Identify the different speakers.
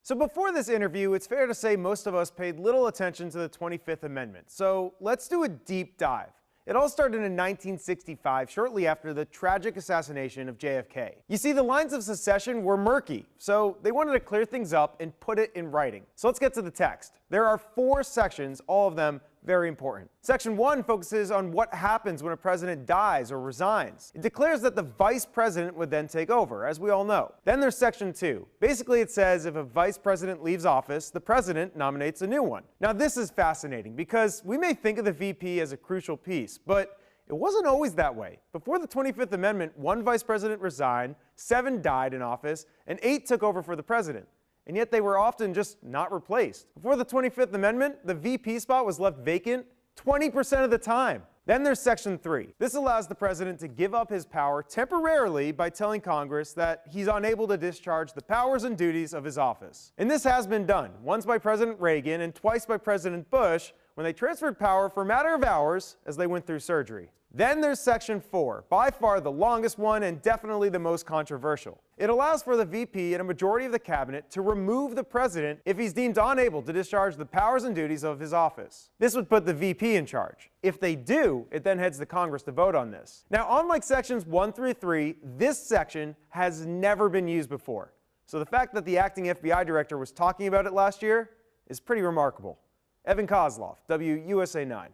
Speaker 1: So before this interview, it's fair to say most of us paid little attention to the 25th Amendment. So let's do a deep dive. It all started in 1965, shortly after the tragic assassination of JFK. You see, the lines of secession were murky, so they wanted to clear things up and put it in writing. So let's get to the text. There are 4 sections, all of them very important. Section 1 focuses on what happens when a president dies or resigns. It declares that the vice president would then take over, as we all know. Then there's Section 2. Basically, it says if a vice president leaves office, the president nominates a new one. Now, this is fascinating because we may think of the VP as a crucial piece, but it wasn't always that way. Before the 25th Amendment, 1 vice president resigned, 7 died in office, and 8 took over for the president. And yet they were often just not replaced. Before the 25th Amendment, the VP spot was left vacant 20% of the time. Then there's Section 3. This allows the president to give up his power temporarily by telling Congress that he's unable to discharge the powers and duties of his office. And this has been done, once by President Reagan and twice by President Bush, when they transferred power for a matter of hours as they went through surgery. Then there's Section 4, by far the longest one and definitely the most controversial. It allows for the VP and a majority of the cabinet to remove the president if he's deemed unable to discharge the powers and duties of his office. This would put the VP in charge. If they do, it then heads to Congress to vote on this. Now, unlike Sections 1 through 3, this section has never been used before. So the fact that the acting FBI director was talking about it last year is pretty remarkable. Evan Koslof, WUSA 9.